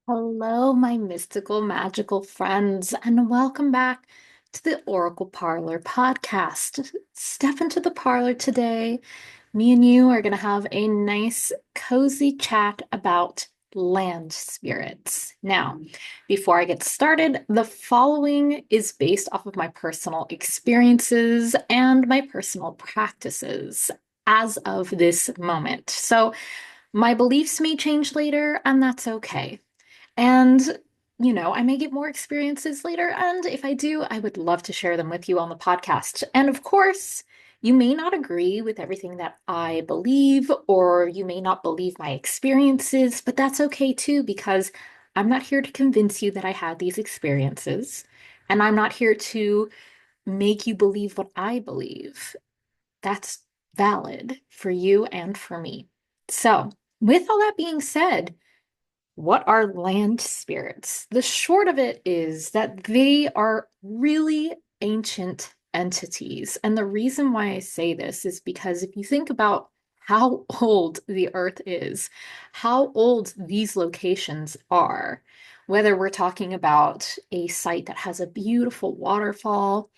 Hello, my mystical, magical friends, and welcome back to the Oracle Parlor podcast. Step into the parlor today. Me and you are going to have a nice, cozy chat about land spirits. Now, before I get started, the following is based off of my personal experiences and my personal practices as of this moment. So, my beliefs may change later, and that's okay. And, I may get more experiences later. And if I do, I would love to share them with you on the podcast. And of course, you may not agree with everything that I believe, or you may not believe my experiences, but that's okay too, because I'm not here to convince you that I had these experiences. And I'm not here to make you believe what I believe. That's valid for you and for me. So, with all that being said, what are land spirits? The short of it is that they are really ancient entities. And the reason why I say this is because if you think about how old the earth is, how old these locations are, whether we're talking about a site that has a beautiful waterfall,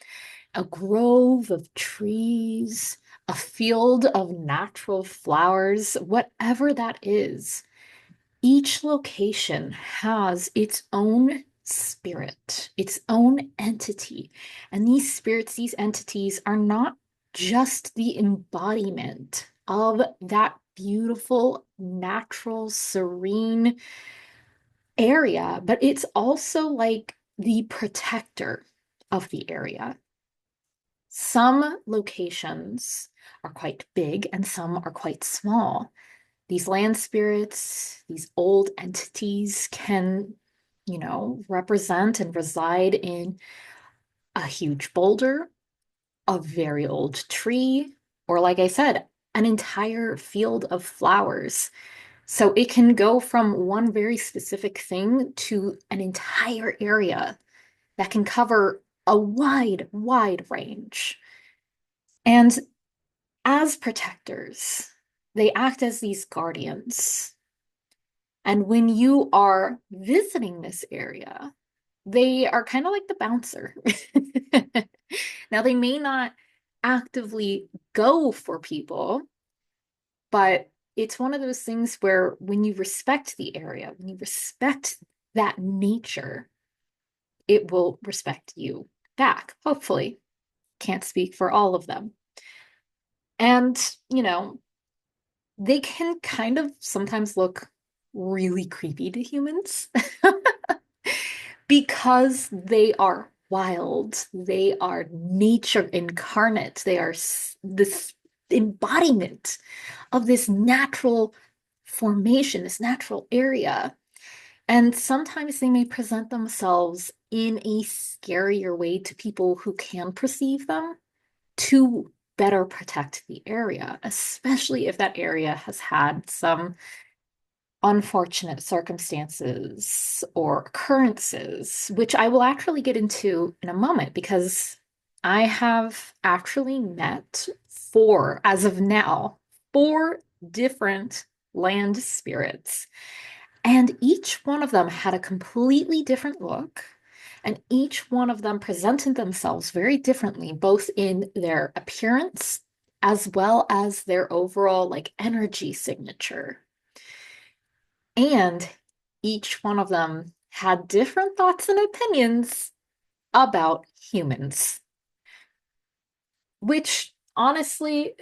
a grove of trees, a field of natural flowers, whatever that is, each location has its own spirit, its own entity. And these spirits, these entities are not just the embodiment of that beautiful, natural, serene area, but it's also like the protector of the area. Some locations are quite big and some are quite small. These land spirits, these old entities can, represent and reside in a huge boulder, a very old tree, or like I said, an entire field of flowers. So it can go from one very specific thing to an entire area that can cover a wide, wide range. And as protectors, they act as these guardians. And when you are visiting this area, they are kind of like the bouncer. Now, they may not actively go for people, but it's one of those things where when you respect the area, when you respect that nature, it will respect you back, hopefully. Can't speak for all of them. And, they can kind of sometimes look really creepy to humans. Because they are wild, they are nature incarnate, they are this embodiment of this natural formation, this natural area. And sometimes they may present themselves in a scarier way to people who can perceive them to better protect the area, especially if that area has had some unfortunate circumstances or occurrences, which I will actually get into in a moment because I have actually met four, as of now, four different land spirits. And each one of them had a completely different look. And each one of them presented themselves very differently, both in their appearance as well as their overall like energy signature. And each one of them had different thoughts and opinions about humans, which honestly,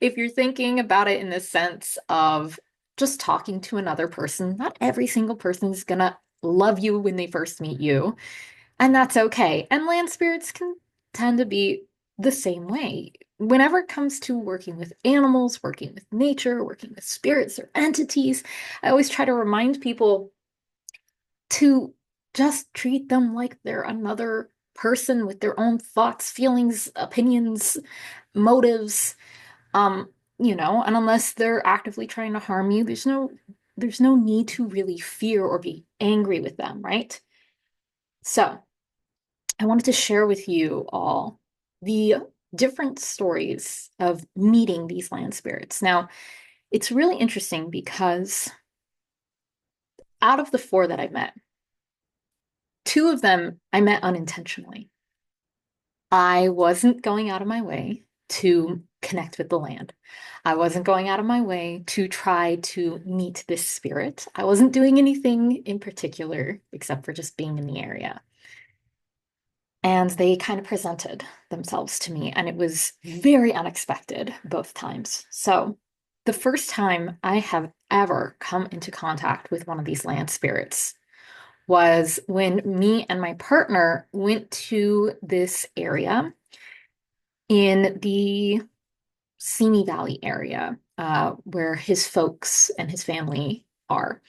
if you're thinking about it in the sense of just talking to another person, not every single person is gonna love you when they first meet you. And that's okay. And land spirits can tend to be the same way. Whenever it comes to working with animals, working with nature, working with spirits or entities, I always try to remind people to just treat them like they're another person with their own thoughts, feelings, opinions, motives. And unless they're actively trying to harm you, there's no need to really fear or be angry with them, right? So, I wanted to share with you all the different stories of meeting these land spirits. Now, it's really interesting because out of the four that I met, two of them I met unintentionally. I wasn't going out of my way to connect with the land. I wasn't going out of my way to try to meet this spirit. I wasn't doing anything in particular except for just being in the area. And they kind of presented themselves to me, and it was very unexpected both times. So, the first time I have ever come into contact with one of these land spirits was when me and my partner went to this area in the Simi Valley area, where his folks and his family are.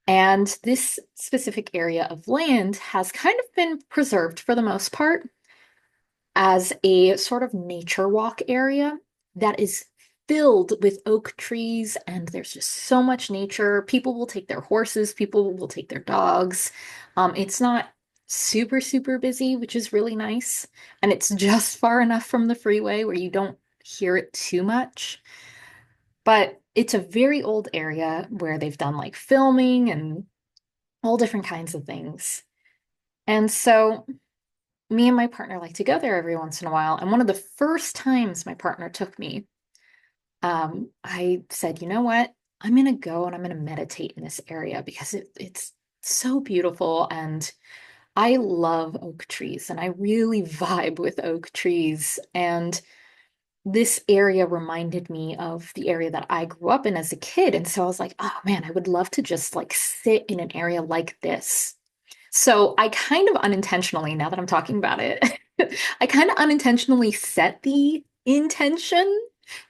And this specific area of land has kind of been preserved for the most part as a sort of nature walk area that is filled with oak trees, and there's just so much nature. People will take their horses, people will take their dogs. It's not super, super busy, which is really nice. And it's just far enough from the freeway where you don't hear it too much. But it's a very old area where they've done like filming and all different kinds of things. And so me and my partner like to go there every once in a while. And one of the first times my partner took me, I said, you know what? I'm going to go and I'm going to meditate in this area because it's so beautiful. And I love oak trees and I really vibe with oak trees. And this area reminded me of the area that I grew up in as a kid. And so I was like, oh man, I would love to just like sit in an area like this. So I kind of unintentionally, now that I'm talking about it, I kind of unintentionally set the intention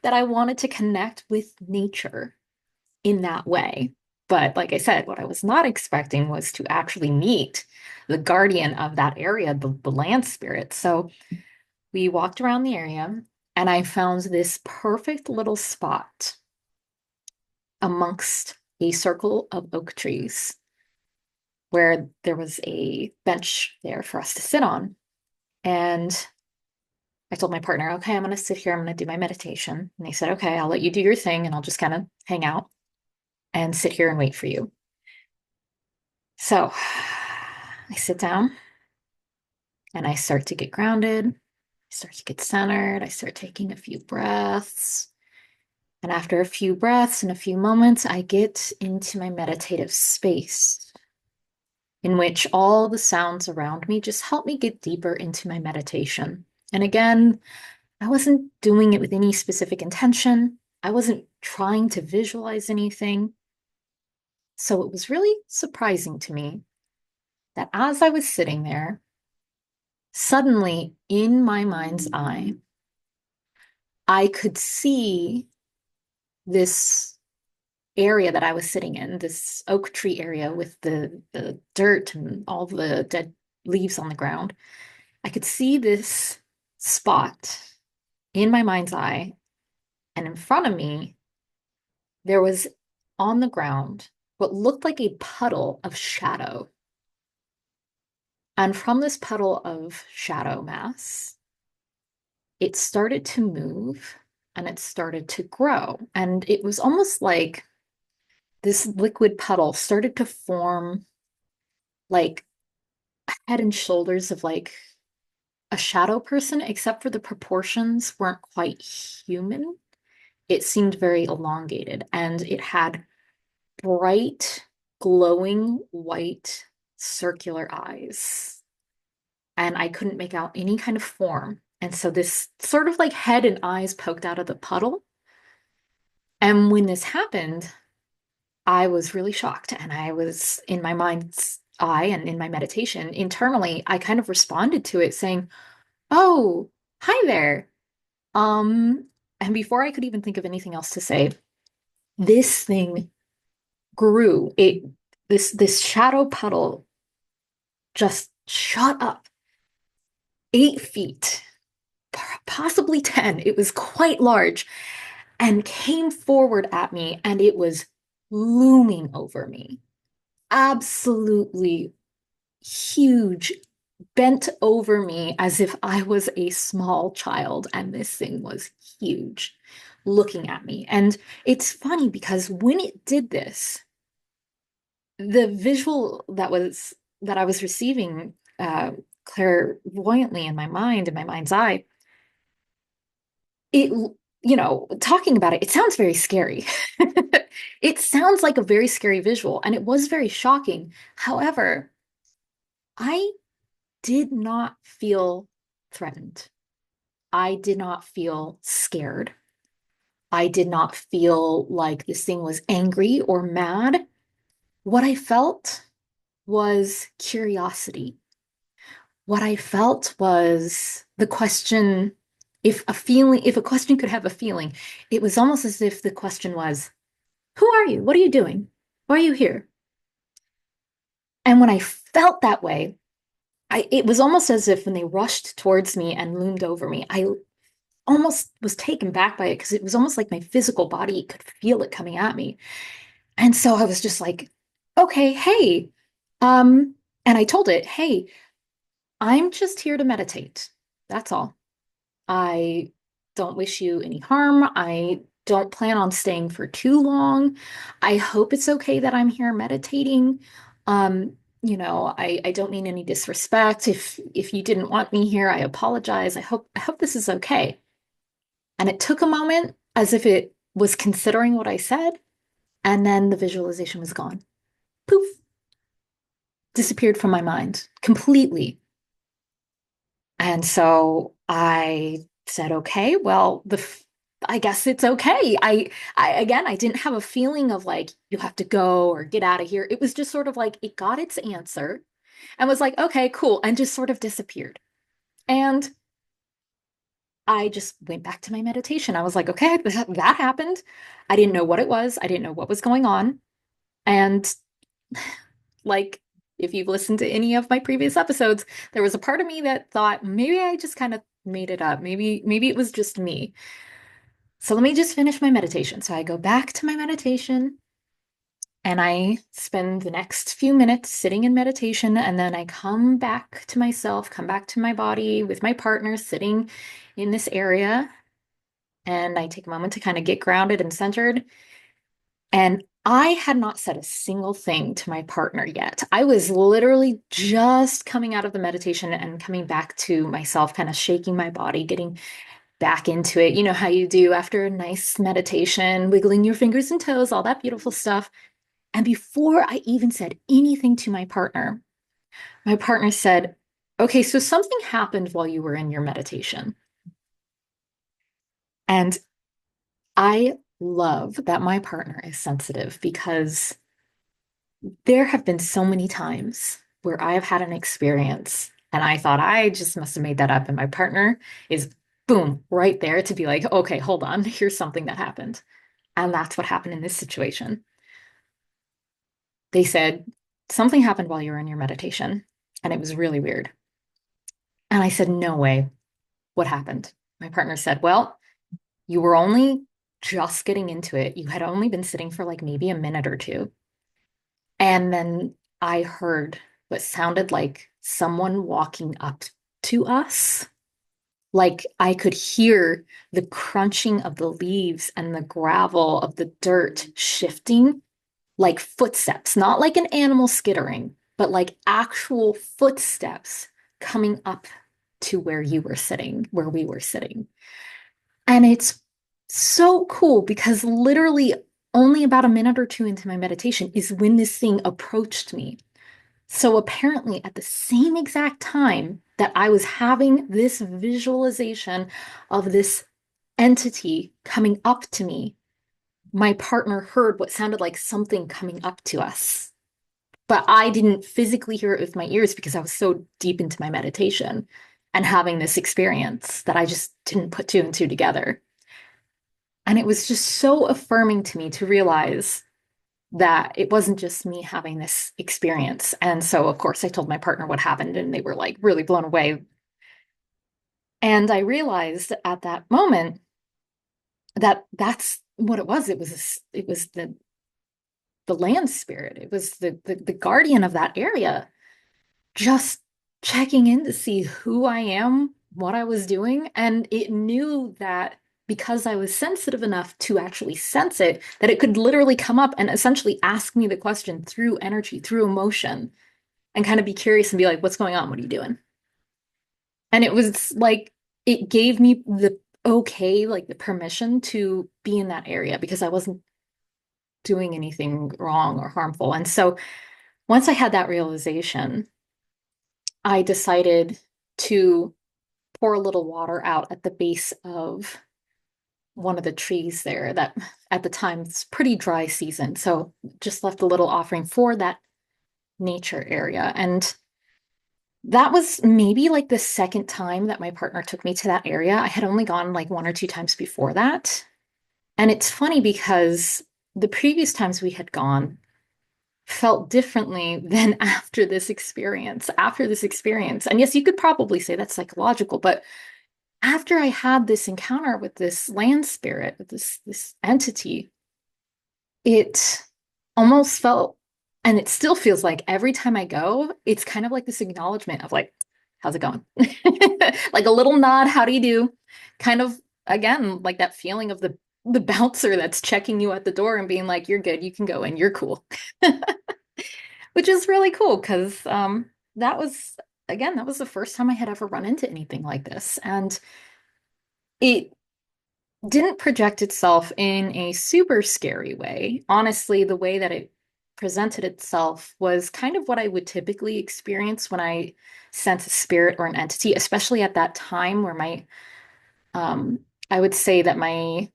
that I wanted to connect with nature in that way. But like I said, what I was not expecting was to actually meet the guardian of that area, the land spirit. So we walked around the area and I found this perfect little spot amongst a circle of oak trees where there was a bench there for us to sit on. And I told my partner, okay, I'm going to sit here. I'm going to do my meditation. And he said, okay, I'll let you do your thing and I'll just kind of hang out and sit here and wait for you. So I sit down and I start to get grounded. I start to get centered. I start taking a few breaths. And after a few breaths and a few moments, I get into my meditative space in which all the sounds around me just help me get deeper into my meditation. And again, I wasn't doing it with any specific intention. I wasn't trying to visualize anything. So it was really surprising to me that as I was sitting there, suddenly in my mind's eye, I could see this area that I was sitting in, this oak tree area with the dirt and all the dead leaves on the ground. I could see this spot in my mind's eye, and in front of me, there was on the ground what looked like a puddle of shadow. And from this puddle of shadow mass, it started to move and it started to grow. And it was almost like this liquid puddle started to form like head and shoulders of like a shadow person, except for the proportions weren't quite human. It seemed very elongated and it had bright, glowing white circular eyes. And I couldn't make out any kind of form. And so this sort of like head and eyes poked out of the puddle. And when this happened, I was really shocked. And I was in my mind's eye and in my meditation internally, I kind of responded to it saying, oh, hi there. Um, and before I could even think of anything else to say, this thing grew. This shadow puddle just shot up 8 feet, possibly 10. It was quite large and came forward at me, and it was looming over me. Absolutely huge, bent over me as if I was a small child, and this thing was huge, looking at me. And it's funny because when it did this, the visual that I was receiving clairvoyantly in my mind's eye, it, talking about it, it sounds very scary. It sounds like a very scary visual, and it was very shocking. However, I did not feel threatened. I did not feel scared. I did not feel like this thing was angry or mad. What I felt was curiosity. What I felt was the question, if a question could have a feeling, it was almost as if the question was, who are you? What are you doing? Why are you here? And when I felt that way, it was almost as if when they rushed towards me and loomed over me, I almost was taken back by it because it was almost like my physical body could feel it coming at me. And so I was just like, okay, hey, um, and I told it, hey, I'm just here to meditate. That's all. I don't wish you any harm. I don't plan on staying for too long. I hope it's okay that I'm here meditating. I don't mean any disrespect. If you didn't want me here, I apologize. I hope this is okay. And it took a moment as if it was considering what I said, and then the visualization was gone. Poof, disappeared from my mind completely. And so I said, okay, well, I guess it's okay. I didn't have a feeling of like, you have to go or get out of here. It was just sort of like, it got its answer and was like, okay, cool, and just sort of disappeared. And I just went back to my meditation. I was like, okay, that happened. I didn't know what it was. I didn't know what was going on. And like, if you've listened to any of my previous episodes, there was a part of me that thought maybe I just kind of made it up. Maybe it was just me. So let me just finish my meditation. So I go back to my meditation and I spend the next few minutes sitting in meditation, and then I come back to myself, come back to my body with my partner sitting in this area, and I take a moment to kind of get grounded and centered. And I had not said a single thing to my partner yet. I was literally just coming out of the meditation and coming back to myself, kind of shaking my body, getting back into it. You know how you do after a nice meditation, wiggling your fingers and toes, all that beautiful stuff. And before I even said anything to my partner said, okay, so something happened while you were in your meditation. And I love that my partner is sensitive because there have been so many times where I have had an experience and I thought I just must have made that up. And my partner is boom, right there to be like, okay, hold on, here's something that happened. And that's what happened in this situation. They said, something happened while you were in your meditation, and it was really weird. And I said, no way. What happened? My partner said, well, you were only just getting into it. You had only been sitting for like maybe a minute or two. And then I heard what sounded like someone walking up to us. Like I could hear the crunching of the leaves and the gravel of the dirt shifting like footsteps, not like an animal skittering, but like actual footsteps coming up to where you were sitting, where we were sitting. And it's so cool because literally only about a minute or two into my meditation is when this thing approached me. So apparently, at the same exact time that I was having this visualization of this entity coming up to me, my partner heard what sounded like something coming up to us. But I didn't physically hear it with my ears because I was so deep into my meditation and having this experience that I just didn't put two and two together. And it was just so affirming to me to realize that it wasn't just me having this experience. And so, of course, I told my partner what happened, and they were like really blown away. And I realized at that moment that that's what it was. It was the land spirit. It was the guardian of that area, just checking in to see who I am, what I was doing, and it knew that. because I was sensitive enough to actually sense it, that it could literally come up and essentially ask me the question through energy, through emotion, and kind of be curious and be like, what's going on? What are you doing? And it was like, it gave me the okay, like the permission to be in that area because I wasn't doing anything wrong or harmful. And so once I had that realization, I decided to pour a little water out at the base of one of the trees there that at the time it's pretty dry season. So just left a little offering for that nature area. And that was maybe like the second time that my partner took me to that area. I had only gone like one or two times before that. And it's funny because the previous times we had gone felt differently than after this experience. After this experience. And yes, you could probably say that's psychological, but after I had this encounter with this land spirit, with this entity, it almost felt, and it still feels like every time I go, it's kind of like this acknowledgement of like, how's it going? Like a little nod, how do you do? Kind of again, like that feeling of the bouncer that's checking you at the door and being like, you're good, you can go in, you're cool. Which is really cool because that was again, that was the first time I had ever run into anything like this. And it didn't project itself in a super scary way. Honestly, the way that it presented itself was kind of what I would typically experience when I sense a spirit or an entity, especially at that time where um, I would say that my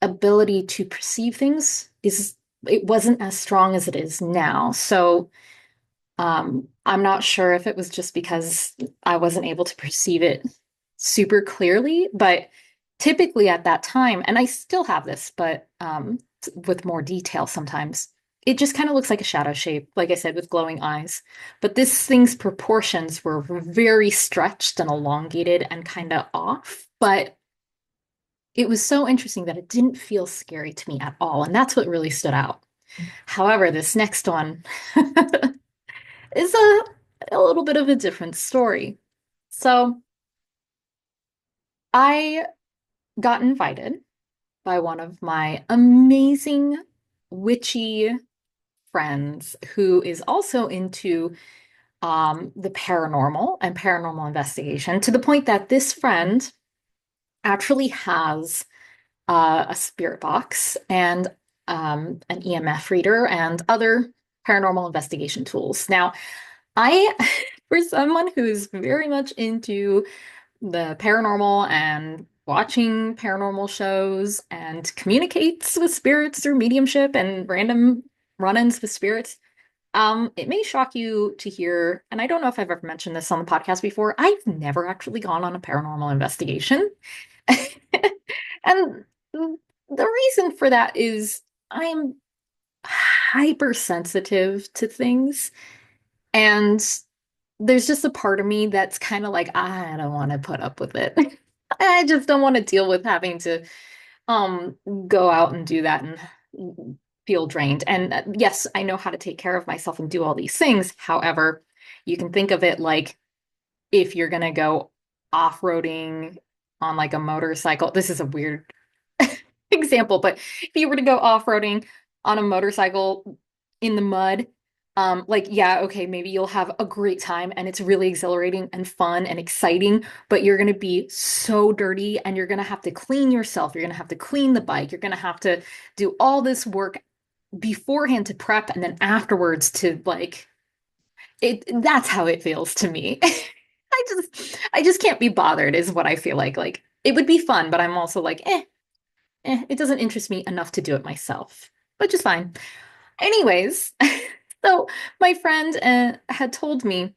ability to perceive things it wasn't as strong as it is now. So I'm not sure if it was just because I wasn't able to perceive it super clearly, but typically at that time, and I still have this, but with more detail sometimes, it just kind of looks like a shadow shape, like I said, with glowing eyes. But this thing's proportions were very stretched and elongated and kind of off, but it was so interesting that it didn't feel scary to me at all. And that's what really stood out. However, this next one is a little bit of a different story. So I got invited by one of my amazing witchy friends who is also into the paranormal and paranormal investigation to the point that this friend actually has a spirit box and an EMF reader and other paranormal investigation tools. Now, I, for someone who is very much into the paranormal and watching paranormal shows and communicates with spirits through mediumship and random run-ins with spirits, it may shock you to hear, and I don't know if I've ever mentioned this on the podcast before, I've never actually gone on a paranormal investigation. And the reason for that is I'm hypersensitive to things. And there's just a part of me that's kind of like, I don't want to put up with it. I just don't want to deal with having to um go out and do that and feel drained. And yes, I know how to take care of myself and do all these things. However, you can think of it like if you're gonna go off-roading on like a motorcycle. This is a weird example, but if you were to go off-roading on a motorcycle in the mud, like, yeah, okay, maybe you'll have a great time and it's really exhilarating and fun and exciting, but you're going to be so dirty and you're going to have to clean yourself. You're going to have to clean the bike. You're going to have to do all this work beforehand to prep and then afterwards to like it. That's how it feels to me. I just can't be bothered is what I feel like. Like it would be fun, but I'm also like, it doesn't interest me enough to do it myself, which is fine. Anyways, so my friend had told me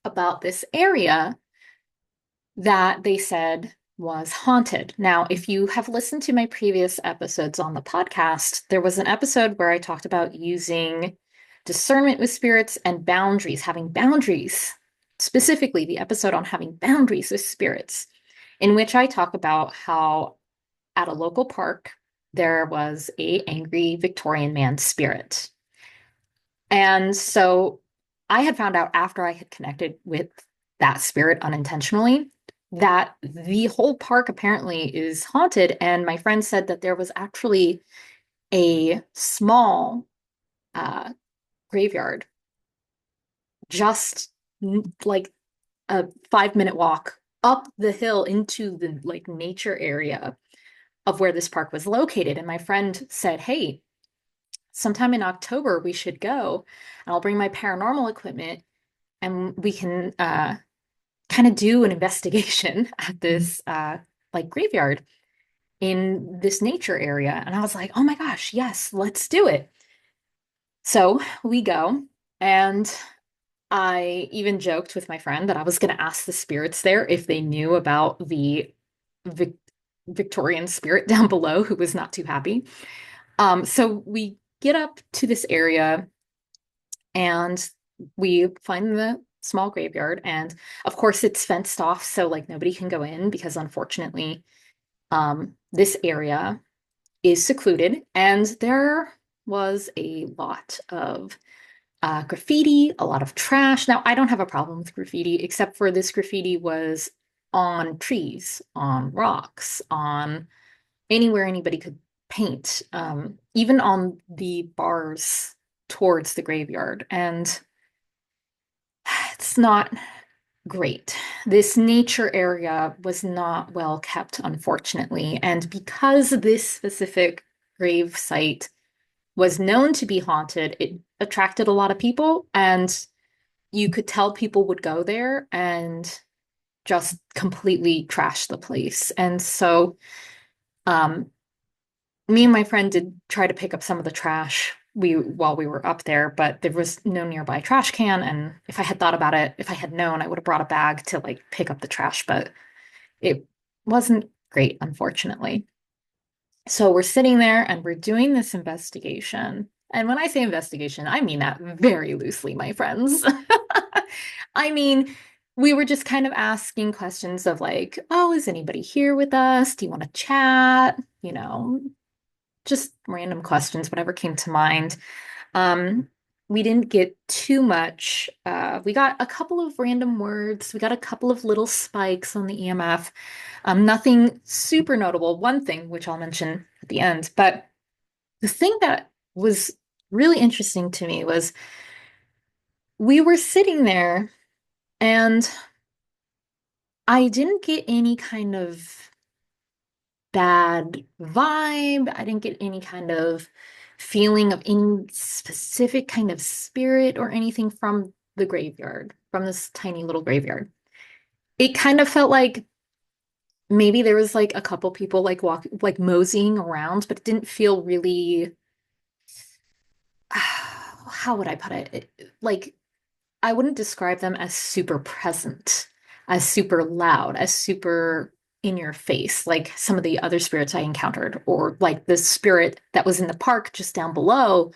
about this area that they said was haunted. Now, if you have listened to my previous episodes on the podcast, there was an episode where I talked about using discernment with spirits and boundaries, having boundaries, specifically the episode on having boundaries with spirits, in which I talk about how at a local park there was a angry Victorian man spirit. And so I had found out after I had connected with that spirit unintentionally that the whole park apparently is haunted. And my friend said that there was actually a small uh, graveyard just like a 5 minute walk up the hill into the like nature area of where this park was located. And my friend said, "Hey, sometime in October we should go, and I'll bring my paranormal equipment and we can kind of do an investigation at this like graveyard in this nature area." And I was like, "Oh my gosh, yes, let's do it." So we go, and I even joked with my friend that I was going to ask the spirits there if they knew about the Vic Victorian spirit down below who was not too happy. So we get up to this area and we find the small graveyard. And of course, it's fenced off, so like nobody can go in because unfortunately, this area is secluded. And there was a lot of graffiti, a lot of trash. Now, I don't have a problem with graffiti, except for this graffiti was on trees, on rocks, on anywhere anybody could paint, even on the bars towards the graveyard. And it's not great. This nature area was not well kept, unfortunately. And because this specific grave site was known to be haunted, it attracted a lot of people. And you could tell people would go there and just completely trash the place. And so, um, me and my friend did try to pick up some of the trash while we were up there, but there was no nearby trash can. And if I had thought about it, if I had known, I would have brought a bag to like pick up the trash, but it wasn't great, unfortunately. So we're sitting there and we're doing this investigation. And when I say investigation, I mean that very loosely, my friends. I mean, we were just kind of asking questions of like, oh, is anybody here with us? Do you want to chat? Just random questions, whatever came to mind. Um, we didn't get too much. We got a couple of random words. We got a couple of little spikes on the EMF. Nothing super notable. One thing, which I'll mention at the end, but the thing that was really interesting to me was we were sitting there and I didn't get any kind of bad vibe. I didn't get any kind of feeling of any specific kind of spirit or anything from the graveyard, from this tiny little graveyard. It kind of felt like maybe there was like a couple people like moseying around, but it didn't feel really, how would I put it? Like I wouldn't describe them as super present, as super loud, as super in your face, like some of the other spirits I encountered, or like the spirit that was in the park just down below,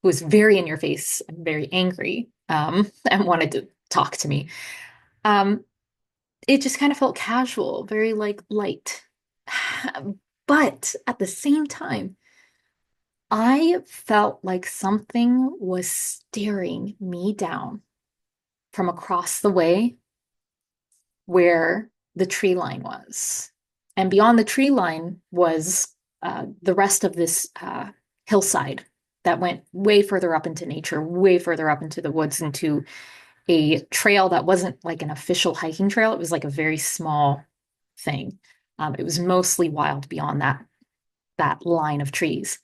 who was very in your face and very angry, and wanted to talk to me. Um, it just kind of felt casual, very like light. But at the same time, I felt like something was staring me down from across the way where the tree line was. And beyond the tree line was the rest of this hillside that went way further up into nature, way further up into the woods, into a trail that wasn't like an official hiking trail. It was like a very small thing. It was mostly wild beyond that line of trees.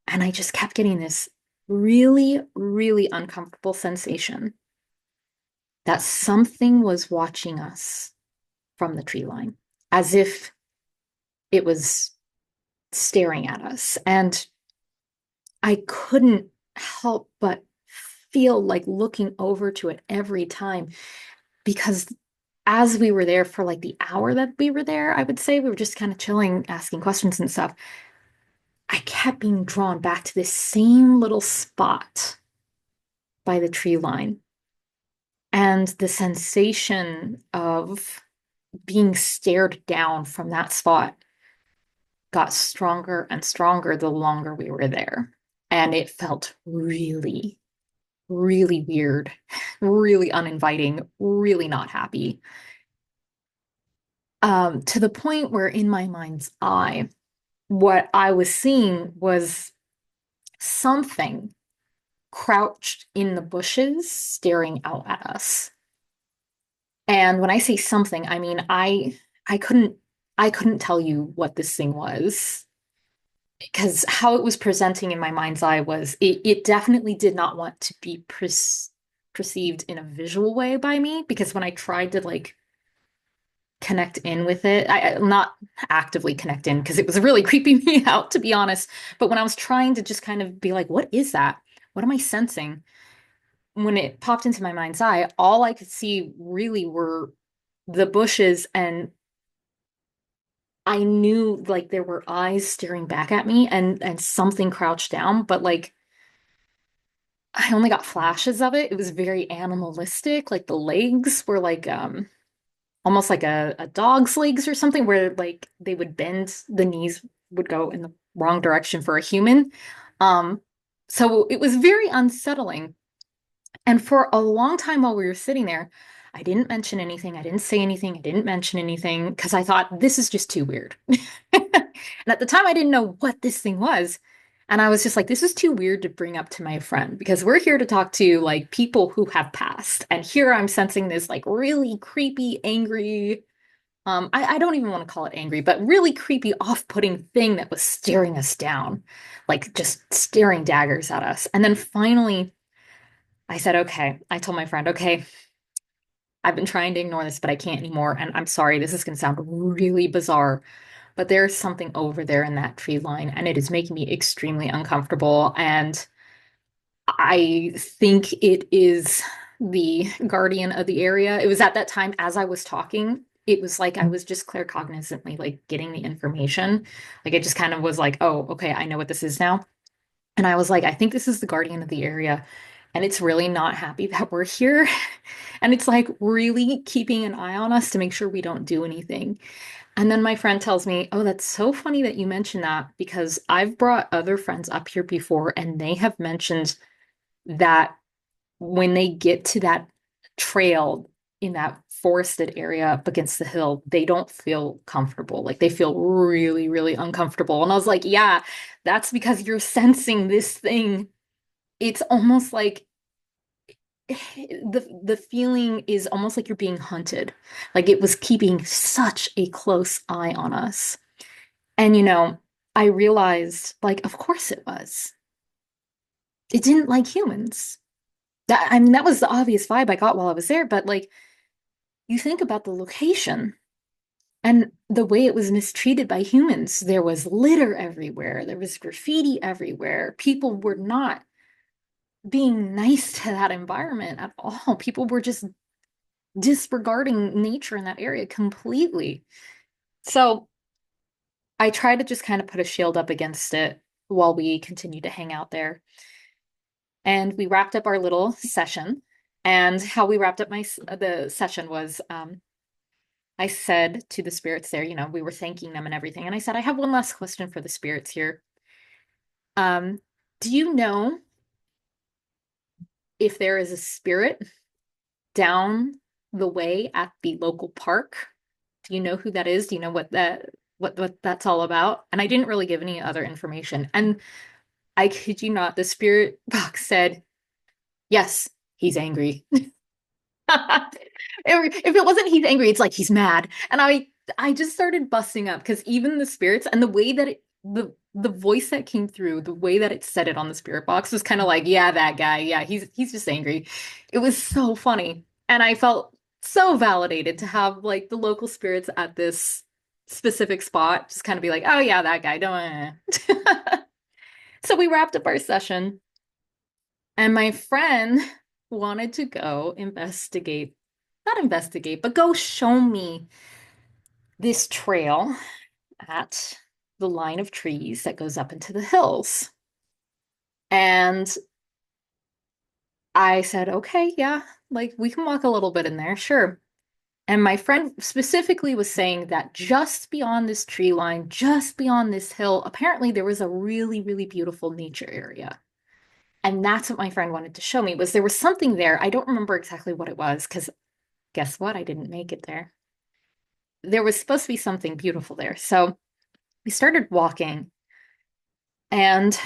And I just kept getting this really, really uncomfortable sensation that something was watching us from the tree line, as if it was staring at us. And I couldn't help but feel like looking over to it every time because as we were there for like the hour that we were there, I would say we were just kind of chilling, asking questions and stuff. I kept being drawn back to this same little spot by the tree line. And the sensation of being stared down from that spot got stronger and stronger the longer we were there. And it felt really, really weird, really uninviting, really not happy. To the point where in my mind's eye, what I was seeing was something crouched in the bushes staring out at us. And when I say something, I mean I couldn't I couldn't tell you what this thing was because how it was presenting in my mind's eye was it definitely did not want to be perceived in a visual way by me because when I tried to like connect in with it, not actively connect in because it was really creeping me out to be honest, but when I was trying to just kind of be like, what is that? What am I sensing? When it popped into my mind's eye, all I could see really were the bushes and I knew like there were eyes staring back at me and something crouched down, but like I only got flashes of it. It was very animalistic. Like the legs were like almost like a dog's legs or something where like they would bend, the knees would go in the wrong direction for a human. Um so it was very unsettling. And for a long time while we were sitting there, I didn't mention anything. I didn't say anything. I didn't mention anything because I thought this is just too weird. And at the time, I didn't know what this thing was. And I was just like, this is too weird to bring up to my friend because we're here to talk to like people who have passed. And here I'm sensing this like really creepy, angry, I don't even want to call it angry, but really creepy, off-putting thing that was staring us down, like just staring daggers at us. And then finally, I said, okay. I told my friend, okay, I've been trying to ignore this, but I can't anymore. And I'm sorry, this is going to sound really bizarre, but there's something over there in that tree line, and it is making me extremely uncomfortable. And I think it is the guardian of the area. It was at that time as I was talking. It was like I was just claircognizantly like getting the information. Like it just kind of was like, oh, okay, I know what this is now. And I was like, I think this is the guardian of the area. And it's really not happy that we're here. And it's like really keeping an eye on us to make sure we don't do anything. And then my friend tells me, oh, that's so funny that you mentioned that because I've brought other friends up here before and they have mentioned that when they get to that trail in that forested area up against the hill, they don't feel comfortable. Like they feel really, really uncomfortable. And I was like, yeah, that's because you're sensing this thing. It's almost like the feeling is almost like you're being hunted. Like it was keeping such a close eye on us. And I realized like of course it was. It didn't like humans. That I mean that was the obvious vibe I got while I was there, but like you think about the location and the way it was mistreated by humans. There was litter everywhere. There was graffiti everywhere. People were not being nice to that environment at all. People were just disregarding nature in that area completely. So I tried to just kind of put a shield up against it while we continued to hang out there. And we wrapped up our little session. And how we wrapped up the session was I said to the spirits there, we were thanking them and everything. And I said, I have one last question for the spirits here. Um, do you know if there is a spirit down the way at the local park? Do you know who that is? Do you know what that's all about? And I didn't really give any other information. And I kid you not, the spirit box said, yes, he's angry. If it wasn't he's angry, it's like he's mad. And I just started busting up because even the spirits and the way that the voice that came through, the way that it said it on the spirit box was kind of like, yeah, that guy. Yeah, he's just angry. It was so funny. And I felt so validated to have like the local spirits at this specific spot just kind of be like, oh yeah, that guy. Don't. So we wrapped up our session, and my friend wanted to go investigate, not investigate, but go show me this trail at the line of trees that goes up into the hills. And I said, okay, yeah, like we can walk a little bit in there, sure. And my friend specifically was saying that just beyond this tree line, just beyond this hill, apparently there was a really, really beautiful nature area. And that's what my friend wanted to show me was there was something there. I don't remember exactly what it was because guess what? I didn't make it there. there was supposed to be something beautiful there. So we started walking, and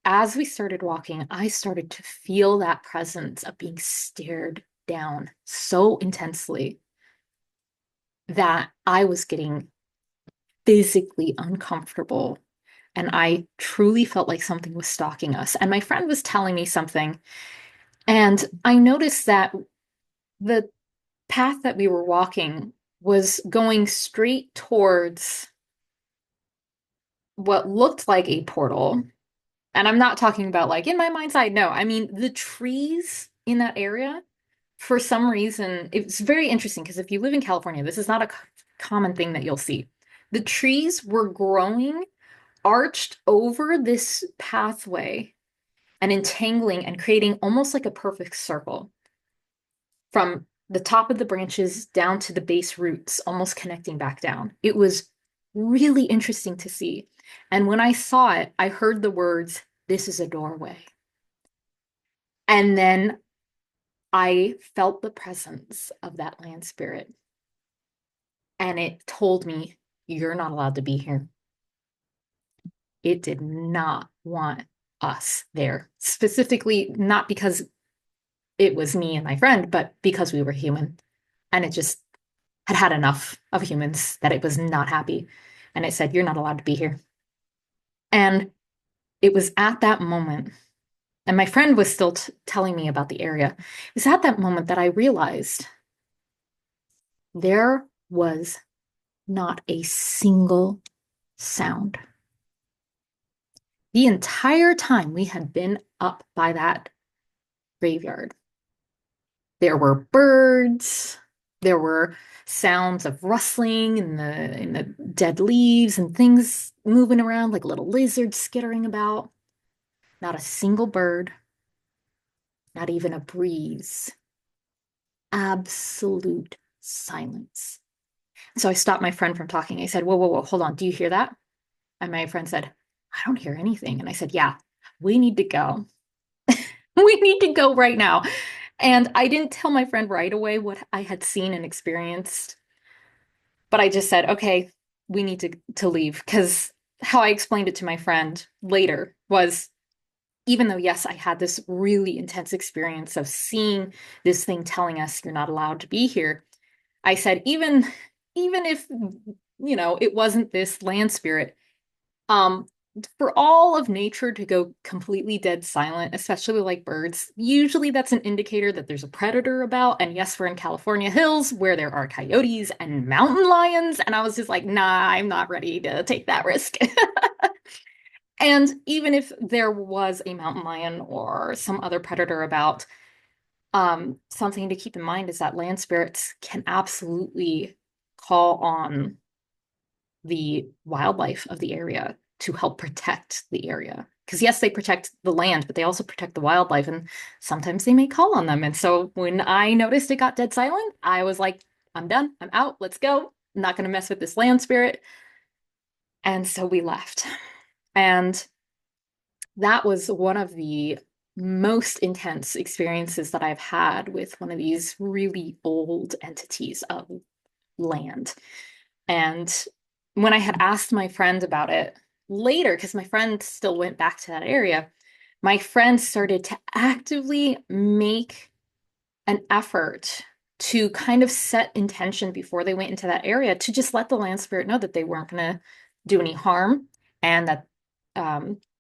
as we started walking, I started to feel that presence of being stared down so intensely that I was getting physically uncomfortable. And I truly felt like something was stalking us. And my friend was telling me something. And I noticed that the path that we were walking was going straight towards what looked like a portal. And I'm not talking about like in my mind's eye. No, I mean the trees in that area, for some reason, it's very interesting because if you live in California, this is not a common thing that you'll see. The trees were growing arched over this pathway and entangling and creating almost like a perfect circle from the top of the branches down to the base roots, almost connecting back down. It was really interesting to see. And when I saw it, I heard the words, "This is a doorway." And then I felt the presence of that land spirit. And it told me, "You're not allowed to be here." It did not want us there. Specifically, not because it was me and my friend, but because we were human. And it just had had enough of humans that it was not happy. And it said, "You're not allowed to be here." And it was at that moment, and my friend was still telling me about the area. It was at that moment that I realized there was not a single sound. The entire time we had been up by that graveyard, there were birds, there were sounds of rustling in the dead leaves and things moving around like little lizards skittering about. Not a single bird, not even a breeze. Absolute silence. So I stopped my friend from talking. I said, "Whoa, whoa, whoa, hold on. Do you hear that?" And my friend said, "I don't hear anything." And I said, "Yeah, we need to go. We need to go right now." And I didn't tell my friend right away what I had seen and experienced, but I just said, "Okay, we need to leave." Because how I explained it to my friend later was, even though, yes, I had this really intense experience of seeing this thing telling us you're not allowed to be here, I said, even if, it wasn't this land spirit, um, for all of nature to go completely dead silent, especially like birds, usually that's an indicator that there's a predator about. And yes, we're in California hills where there are coyotes and mountain lions. And I was just like, nah, I'm not ready to take that risk. And even if there was a mountain lion or some other predator about, something to keep in mind is that land spirits can absolutely call on the wildlife of the area to help protect the area. Because yes, they protect the land, but they also protect the wildlife, and sometimes they may call on them. And so when I noticed it got dead silent, I was like, "I'm done. I'm out. Let's go. I'm not going to mess with this land spirit." And so we left. And that was one of the most intense experiences that I've had with one of these really old entities of land. And when I had asked my friend about it later, because my friend still went back to that area, my friend started to actively make an effort to kind of set intention before they went into that area to just let the land spirit know that they weren't going to do any harm, and that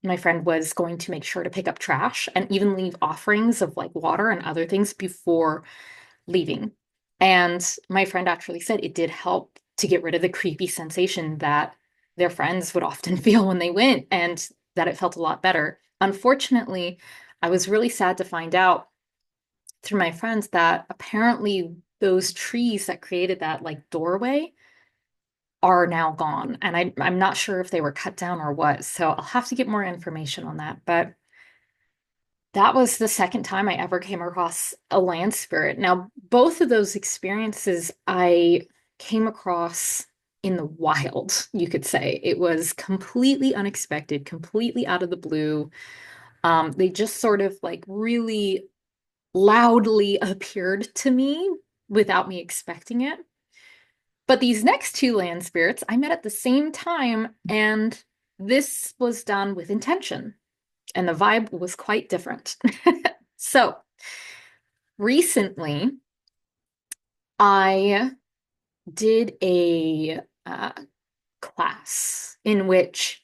my friend was going to make sure to pick up trash and even leave offerings of like water and other things before leaving. And my friend actually said it did help to get rid of the creepy sensation that their friends would often feel when they went, and that it felt a lot better. Unfortunately, I was really sad to find out through my friends that apparently those trees that created that like doorway are now gone. And I'm not sure if they were cut down or what. So I'll have to get more information on that. But that was the second time I ever came across a land spirit. Now, both of those experiences I came across in the wild, you could say. It was completely unexpected, completely out of the blue. They just sort of like really loudly appeared to me without me expecting it. But these next two land spirits I met at the same time, and this was done with intention, and the vibe was quite different. So recently, I did a class in which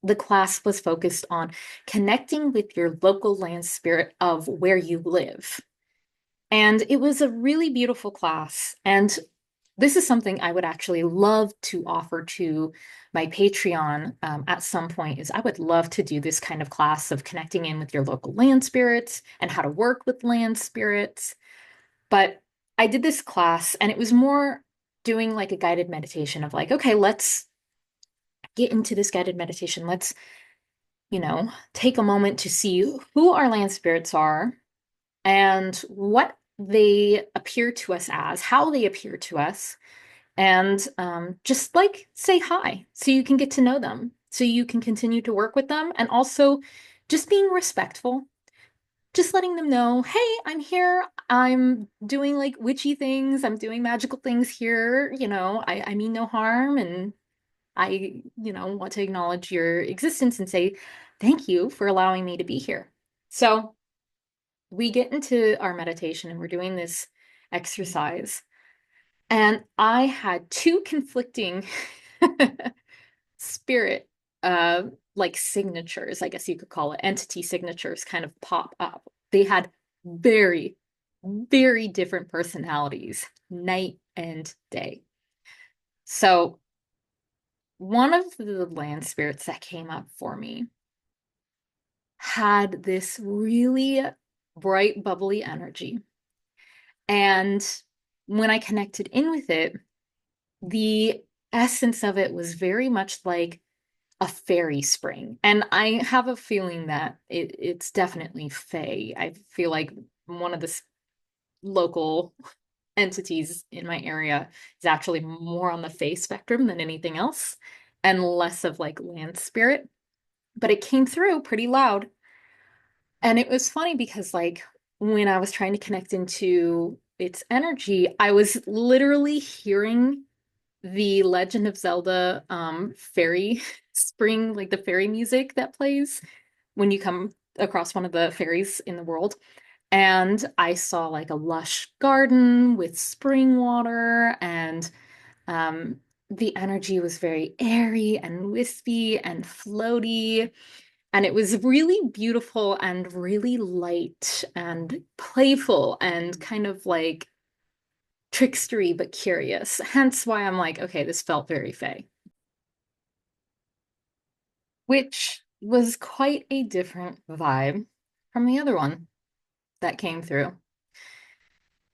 the class was focused on connecting with your local land spirit of where you live. And it was a really beautiful class. And this is something I would actually love to offer to my Patreon at some point is I would love to do this kind of class of connecting in with your local land spirits and how to work with land spirits. But I did this class and it was more doing like a guided meditation of like, okay, let's get into this guided meditation. Let's, take a moment to see who our land spirits are and what they appear to us as, how they appear to us, and just like say hi so you can get to know them, so you can continue to work with them, and also just being respectful, just letting them know, hey, I'm here. I'm doing like witchy things. I'm doing magical things here. I mean no harm. And I, want to acknowledge your existence and say, thank you for allowing me to be here. So we get into our meditation and we're doing this exercise. And I had two conflicting spirit, like signatures, I guess you could call it, entity signatures kind of pop up. They had very, very different personalities, night and day. So one of the land spirits that came up for me had this really bright, bubbly energy. And when I connected in with it, the essence of it was very much like a fairy spring. And I have a feeling that it's definitely fae. I feel like one of the local entities in my area is actually more on the fae spectrum than anything else and less of like land spirit. But it came through pretty loud. And it was funny because, like, when I was trying to connect into its energy, I was literally hearing the Legend of Zelda fairy spring, like the fairy music that plays when you come across one of the fairies in the world. And I saw like a lush garden with spring water, and the energy was very airy and wispy and floaty. And it was really beautiful and really light and playful and kind of like trickstery but curious. Hence why I'm like, okay, this felt very Fae, which was quite a different vibe from the other one that came through.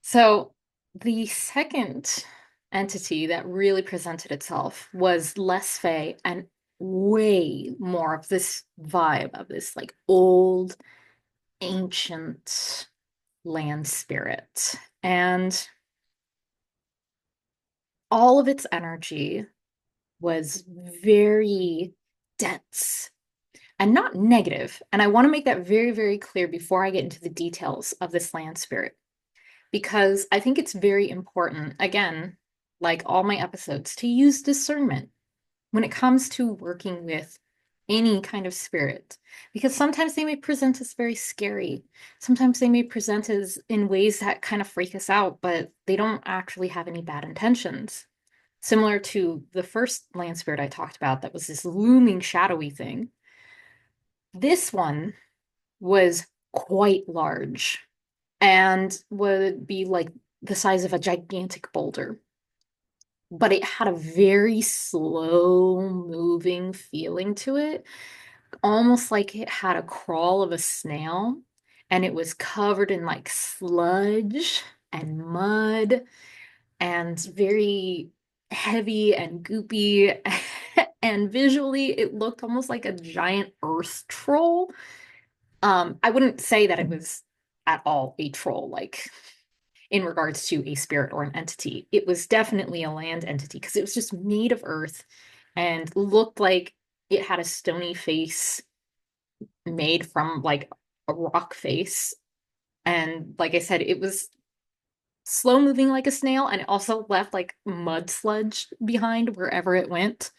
So the second entity that really presented itself was less Fae and way more of this vibe of this like old, ancient land spirit. And all of its energy was very dense and not negative. And I want to make that very, very clear before I get into the details of this land spirit, because I think it's very important, again, like all my episodes, to use discernment when it comes to working with any kind of spirit, because sometimes they may present as very scary. Sometimes they may present as in ways that kind of freak us out, but they don't actually have any bad intentions. Similar to the first land spirit I talked about, that was this looming shadowy thing. This one was quite large and would be like the size of a gigantic boulder, but it had a very slow moving feeling to it, almost like it had a crawl of a snail, and it was covered in like sludge and mud and very heavy and goopy. And visually, it looked almost like a giant earth troll. I wouldn't say that it was at all a troll, like in regards to a spirit or an entity. It was definitely a land entity because it was just made of earth and looked like it had a stony face made from like a rock face. And like I said, it was slow moving like a snail, and it also left like mud sludge behind wherever it went.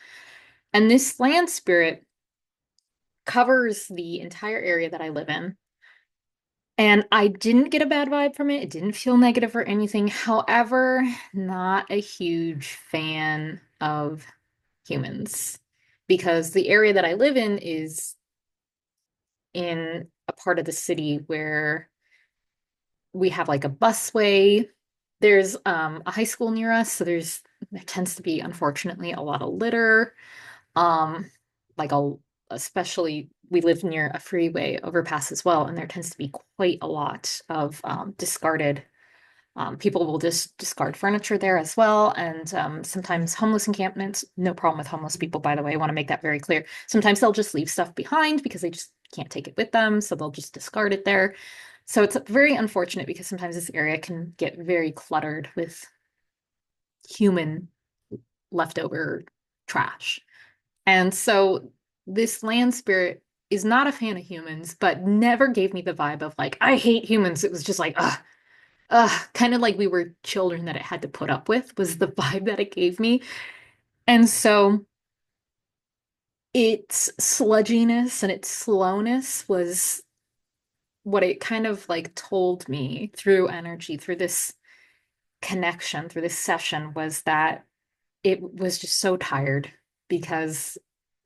And this land spirit covers the entire area that I live in. And I didn't get a bad vibe from it. It didn't feel negative or anything. However, not a huge fan of humans because the area that I live in is in a part of the city where we have like a busway. There's a high school near us, so there tends to be, unfortunately, a lot of litter. Um, like a especially we live near a freeway overpass as well, and there tends to be quite a lot of discarded. People will just discard furniture there as well, and sometimes homeless encampments. No problem with homeless people, by the way. I want to make that very clear. Sometimes they'll just leave stuff behind because they just can't take it with them, so they'll just discard it there. So it's very unfortunate because sometimes this area can get very cluttered with human leftover trash. And so this land spirit is not a fan of humans, but never gave me the vibe of like, I hate humans. It was just like, kind of like we were children that it had to put up with was the vibe that it gave me. And so its sludginess and its slowness was what it kind of like told me through energy, through this connection, through this session, was that it was just so tired because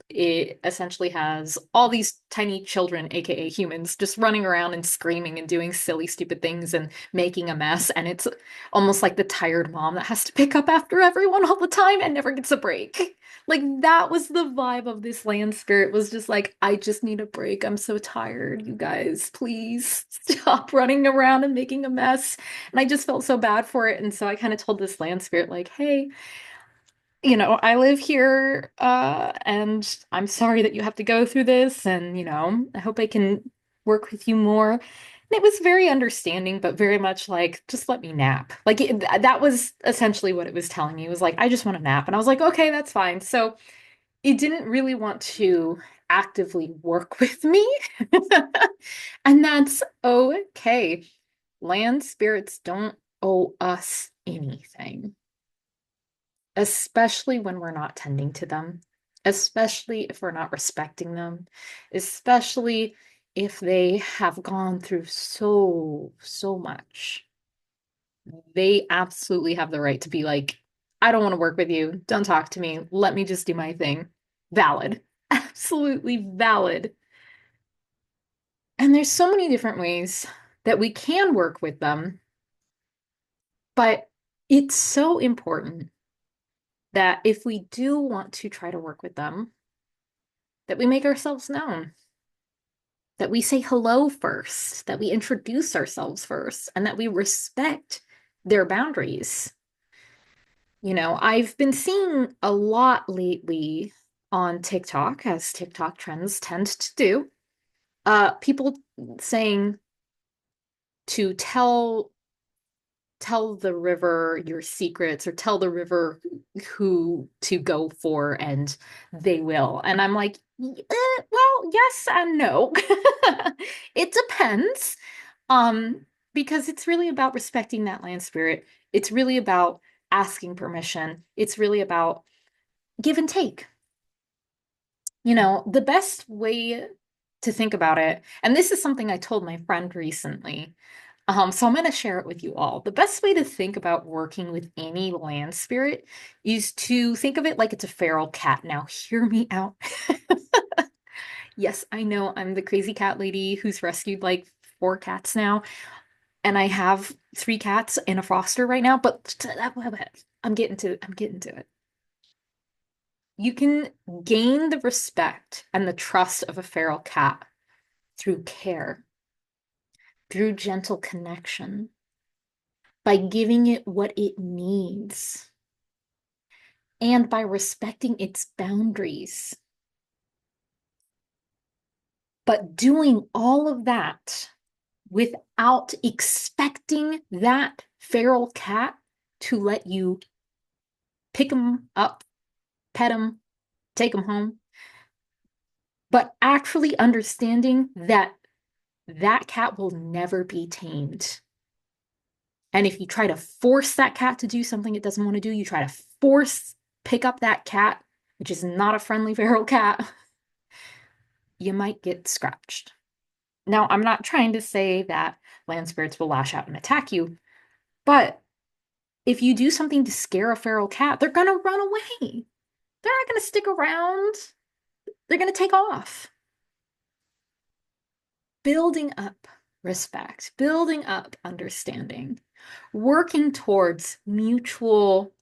it essentially has all these tiny children, aka humans, just running around and screaming and doing silly, stupid things and making a mess. And it's almost like the tired mom that has to pick up after everyone all the time and never gets a break. Like that was the vibe of this land spirit, was just like, I just need a break. I'm so tired. You guys, please stop running around and making a mess. And I just felt so bad for it. And so I kind of told this land spirit, like, hey, I live here, and I'm sorry that you have to go through this, and, I hope I can work with you more. And it was very understanding, but very much like, just let me nap. Like, that was essentially what it was telling me. It was like, I just want to nap. And I was like, okay, that's fine. So it didn't really want to actively work with me. And that's okay. Land spirits don't owe us anything, especially when we're not tending to them, especially if we're not respecting them, especially if they have gone through so, so much. They absolutely have the right to be like, I don't want to work with you. Don't talk to me. Let me just do my thing. Valid. Absolutely valid. And there's so many different ways that we can work with them, but it's so important that if we do want to try to work with them, that we make ourselves known, that we say hello first, that we introduce ourselves first, and that we respect their boundaries. I've been seeing a lot lately on TikTok, as TikTok trends tend to do, people saying to tell the river your secrets or tell the river who to go for and they will. And I'm like, well, yes and no. It depends. Um, because it's really about respecting that land spirit. It's really about asking permission. It's really about give and take. The best way to think about it, and this is something I told my friend recently. So I'm going to share it with you all. The best way to think about working with any land spirit is to think of it like it's a feral cat. Now, hear me out. Yes, I know I'm the crazy cat lady who's rescued like 4 cats now, and I have 3 cats in a foster right now, but I'm getting to it. You can gain the respect and the trust of a feral cat through care, through gentle connection, by giving it what it needs, and by respecting its boundaries. But doing all of that without expecting that feral cat to let you pick him up, pet him, take him home, but actually understanding that that cat will never be tamed. And if you try to force that cat to do something it doesn't want to do, you try to force pick up that cat, which is not a friendly feral cat, you might get scratched. Now, I'm not trying to say that land spirits will lash out and attack you, but if you do something to scare a feral cat, they're gonna run away. They're not gonna stick around. They're gonna take off. Building up respect, building up understanding, working towards mutual,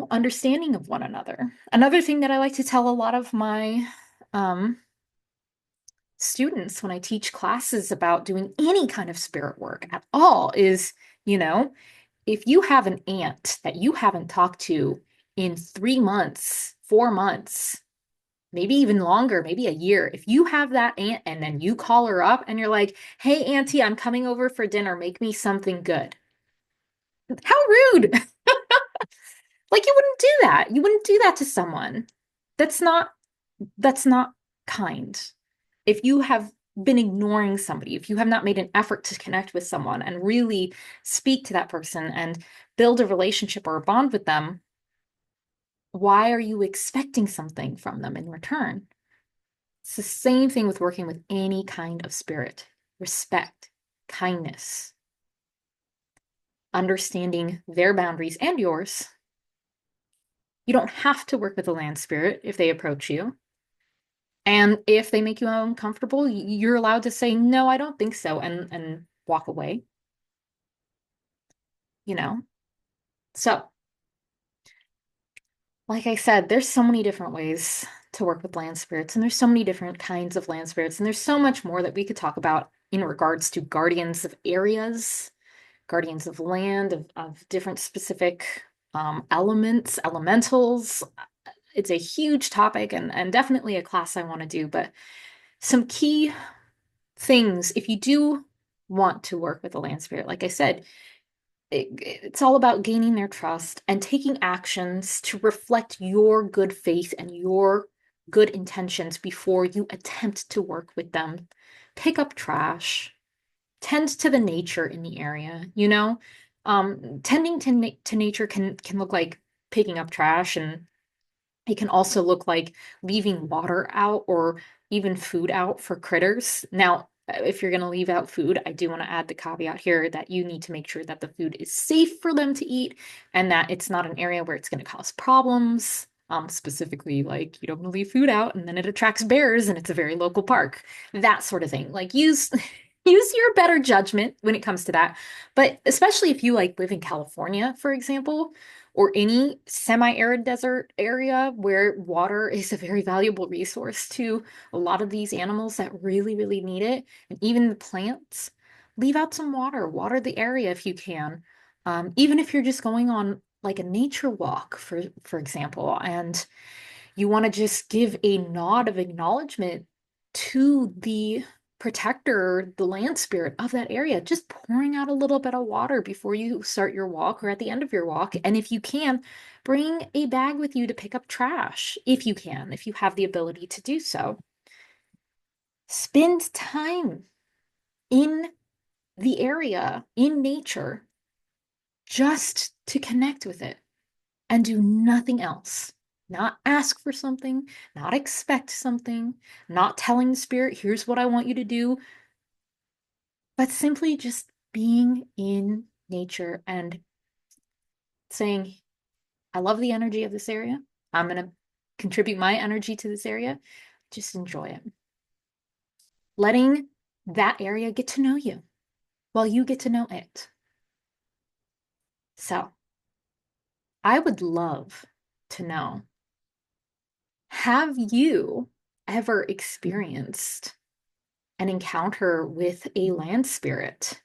understanding of one another. Another thing that I like to tell a lot of my um, students when I teach classes about doing any kind of spirit work at all is, you know, if you have an aunt that you haven't talked to in 3 months, 4 months, maybe even longer, maybe a year, if you have that aunt and then you call her up and you're like, hey, auntie, I'm coming over for dinner, make me something good. How rude. Like you wouldn't do that. You wouldn't do that to someone. That's not that's not kind. If you have been ignoring somebody, if you have not made an effort to connect with someone and really speak to that person and build a relationship or a bond with them, why are you expecting something from them in return? It's the same thing with working with any kind of spirit. Respect, kindness, understanding their boundaries and yours. You don't have to work with a land spirit if they approach you. And if they make you uncomfortable, you're allowed to say, no, I don't think so, and walk away, you know? So, like I said, there's so many different ways to work with land spirits, and there's so many different kinds of land spirits, and there's so much more that we could talk about in regards to guardians of areas, guardians of land, of different specific elements, elementals. It's a huge topic and definitely a class I want to do, but some key things if you do want to work with a land spirit, like I said, it's all about gaining their trust and taking actions to reflect your good faith and your good intentions before you attempt to work with them. Pick up trash, tend to the nature in the area, tending to nature can look like picking up trash, and it can also look like leaving water out or even food out for critters. Now, if you're going to leave out food, I do want to add the caveat here that you need to make sure that the food is safe for them to eat and that it's not an area where it's going to cause problems. Specifically, like you don't want to leave food out and then it attracts bears and it's a very local park. That sort of thing. Like use use your better judgment when it comes to that. But especially if you like live in California, for example, or any semi-arid desert area where water is a very valuable resource to a lot of these animals that really, really need it, and even the plants, leave out some water, water the area if you can. Even if you're just going on like a nature walk, for example, and you want to just give a nod of acknowledgement to the protector, the land spirit of that area, just pouring out a little bit of water before you start your walk or at the end of your walk. And if you can, bring a bag with you to pick up trash if you can, if you have the ability to do so. Spend time in the area, in nature, just to connect with it and do nothing else. Not ask for something, not expect something, not telling the spirit, here's what I want you to do, but simply just being in nature and saying, I love the energy of this area. I'm going to contribute my energy to this area. Just enjoy it. Letting that area get to know you while you get to know it. So, I would love to know, have you ever experienced an encounter with a land spirit?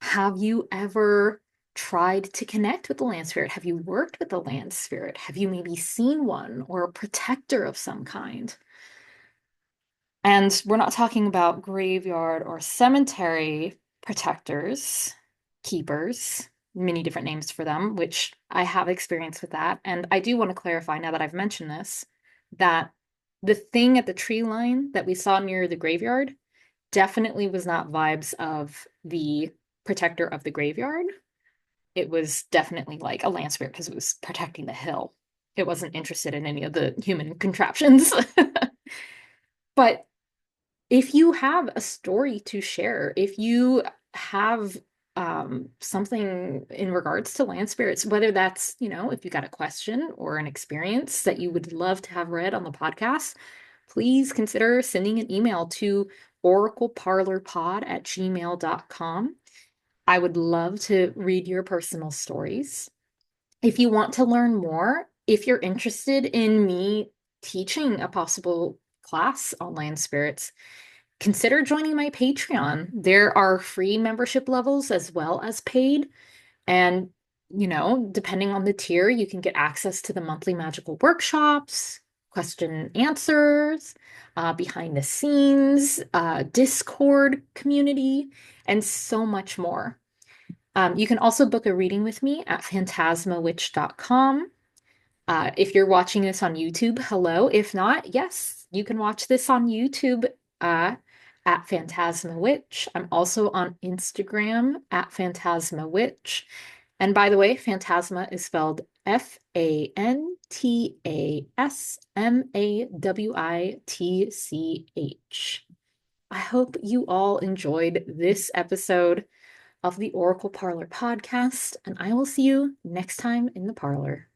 Have you ever tried to connect with the land spirit? Have you worked with the land spirit? Have you maybe seen one or a protector of some kind? And we're not talking about graveyard or cemetery protectors, keepers, many different names for them, which I have experience with that. And I do want to clarify now that I've mentioned this, that the thing at the tree line that we saw near the graveyard definitely was not vibes of the protector of the graveyard. It was definitely like a land spirit because it was protecting the hill. It wasn't interested in any of the human contraptions. But if you have a story to share, if you have something in regards to land spirits, whether that's, if you got a question or an experience that you would love to have read on the podcast, please consider sending an email to oracleparlorpod@gmail.com. I would love to read your personal stories. If you want to learn more, if you're interested in me teaching a possible class on land spirits, consider joining my Patreon. There are free membership levels as well as paid. And, depending on the tier, you can get access to the monthly magical workshops, question and answers, behind the scenes, Discord community, and so much more. You can also book a reading with me at phantasmawitch.com. If you're watching this on YouTube, hello. If not, yes, you can watch this on YouTube at Fantasma Witch. I'm also on Instagram at Fantasma Witch. And by the way, Phantasma is spelled Fantasmawitch. I hope you all enjoyed this episode of the Oracle Parlor podcast, and I will see you next time in the parlor.